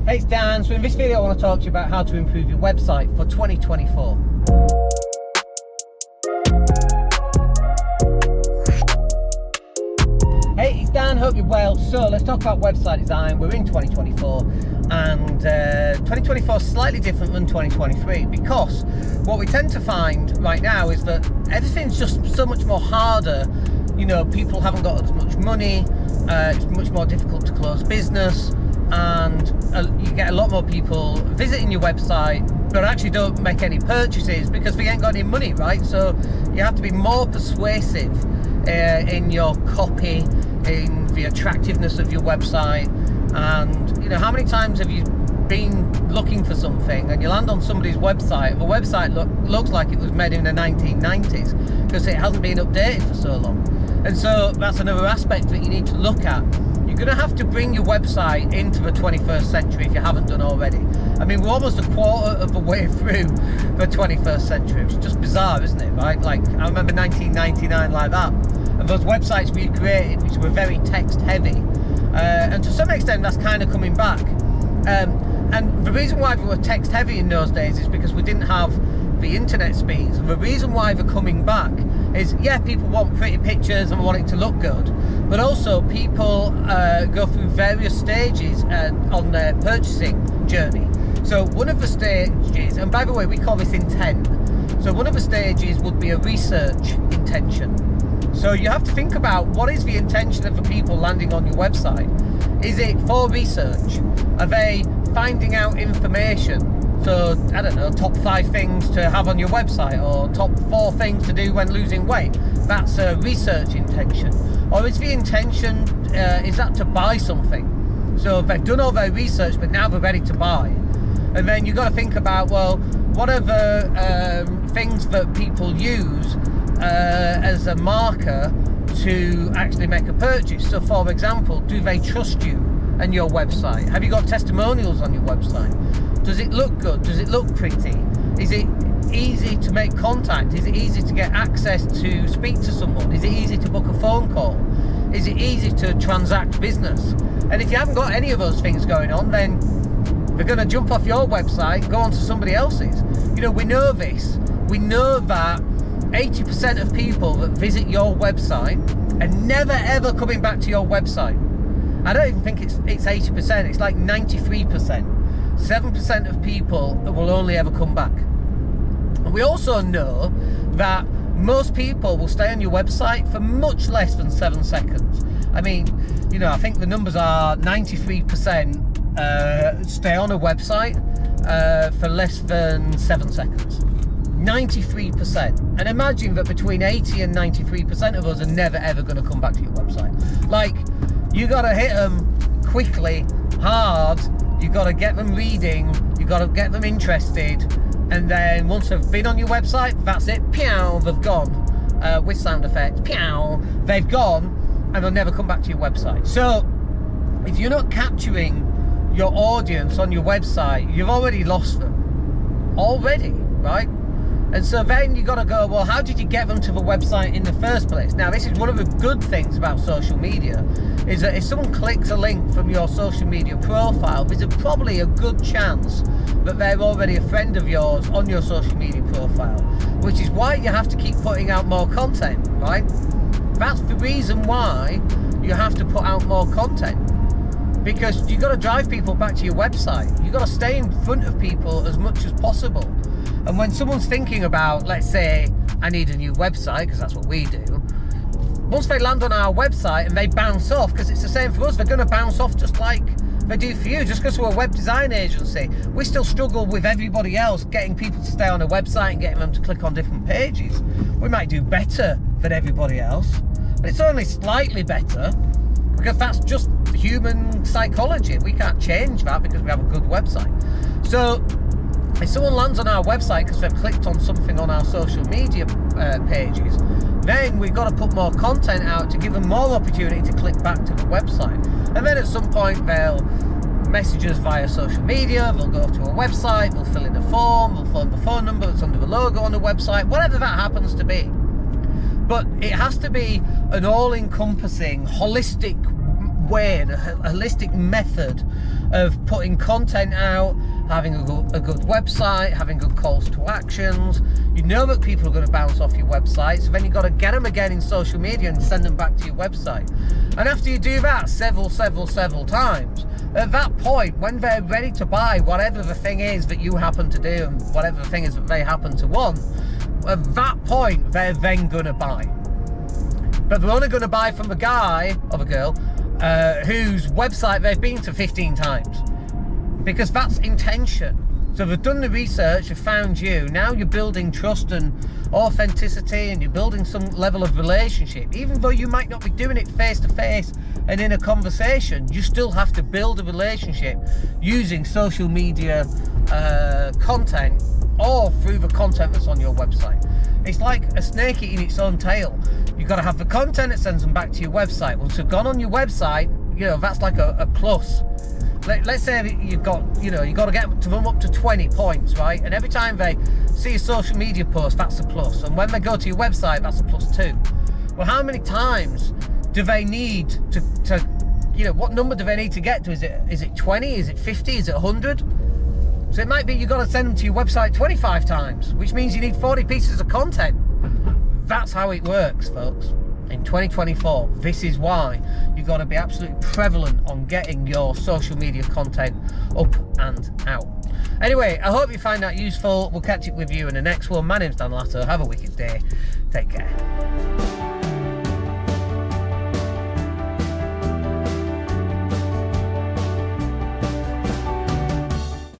Hey, it's Dan. So in this video I want to talk to you about how to improve your website for 2024. Hey, it's Dan, hope you're well. So let's talk about website design. We're in 2024 and 2024 is slightly different than 2023 because what we tend to find right now is that everything's just so much more harder. You know, people haven't got as much money, it's much more difficult to close business, and you get a lot more people visiting your website but actually don't make any purchases because they ain't got any money, right? So you have to be more persuasive in your copy, in the attractiveness of your website. And you know, how many times have you been looking for something and you land on somebody's website and the website looks like it was made in the 1990s because it hasn't been updated for so long? And so that's another aspect that you need to look at. You're going to have to bring your website into the 21st century if you haven't done already. I mean, we're almost a quarter of the way through the 21st century. It's just bizarre, isn't it, right? Like, I remember 1999 like that. And those websites we created, which were very text heavy. And to some extent, that's kind of coming back. And the reason why they were text heavy in those days is because we didn't have the internet speeds. And the reason why they're coming back is, yeah, people want pretty pictures and want it to look good, but also people go through various stages on their purchasing journey. So one of the stages, and by the way, we call this intent. So one of the stages would be a research intention. So you have to think about, what is the intention of the people landing on your website? Is it for research? Are they finding out information? So, I don't know, top 5 things to have on your website, or top 4 things to do when losing weight. That's a research intention. Or is the intention, is that to buy something? So they've done all their research, but now they're ready to buy. And then you've got to think about, well, what are the things that people use as a marker to actually make a purchase? So for example, do they trust you and your website? Have you got testimonials on your website? Does it look good? Does it look pretty? Is it easy to make contact? Is it easy to get access to speak to someone? Is it easy to book a phone call? Is it easy to transact business? And if you haven't got any of those things going on, then they're going to jump off your website, go on to somebody else's. You know, we know this. We know that 80% of people that visit your website are never ever coming back to your website. I don't even think it's 80%, it's like 93%. 7% of people will only ever come back. And we also know that most people will stay on your website for much less than 7 seconds. I mean, you know, I think the numbers are 93% stay on a website for less than 7 seconds. 93%. And imagine that between 80 and 93% of us are never ever going to come back to your website. Like, you got to hit them quickly, hard. You got to get them reading, you got to get them interested, and then once they've been on your website, that's it, pew, they've gone, with sound effects, pew, they've gone, and they'll never come back to your website. So if you're not capturing your audience on your website, you've already lost them, already, right? And so then you got to go, well, how did you get them to the website in the first place? Now, this is one of the good things about social media, is that if someone clicks a link from your social media profile, there's probably a good chance that they're already a friend of yours on your social media profile, which is why you have to keep putting out more content, right? That's the reason why you have to put out more content, because you've got to drive people back to your website. You've got to stay in front of people as much as possible. And when someone's thinking about, let's say, I need a new website, because that's what we do, once they land on our website and they bounce off, because it's the same for us, they're going to bounce off just like they do for you. Just because we're a web design agency, we still struggle with everybody else getting people to stay on a website and getting them to click on different pages. We might do better than everybody else, but it's only slightly better, because that's just human psychology. We can't change that because we have a good website. So if someone lands on our website because they've clicked on something on our social media pages, then we've got to put more content out to give them more opportunity to click back to the website. And then at some point they'll message us via social media, they'll go to a website, they'll fill in a form, they'll phone the phone number that's under the logo on the website, whatever that happens to be. But it has to be an all-encompassing, holistic way and a holistic method of putting content out, having a good website, having good calls to actions. You know that people are going to bounce off your website, so then you've got to get them again in social media and send them back to your website. And after you do that several times, at that point, when they're ready to buy whatever the thing is that you happen to do and whatever the thing is that they happen to want, at that point, they're then going to buy. But they're only going to buy from a guy or a girl whose website they've been to 15 times. Because that's intention. So they've done the research, they've found you. Now you're building trust and authenticity, and you're building some level of relationship. Even though you might not be doing it face to face and in a conversation, you still have to build a relationship using social media content or through the content that's on your website. It's like a snake eating its own tail. You've got to have the content that sends them back to your website. Once they've gone on your website, that's like a plus. Let's say that you've got to get to them up to 20 points, right? And every time they see a social media post, that's a plus. And when they go to your website, that's a +2. Well, how many times do they need to what number do they need to get to? Is it 20? Is it 50? Is it 100? So it might be you've got to send them to your website 25 times, which means you need 40 pieces of content. That's how it works, folks. In 2024, this is why you've got to be absolutely prevalent on getting your social media content up and out. Anyway, I hope you find that useful. We'll catch up with you in the next one. My name's Dan Latto. Have a wicked day. Take care.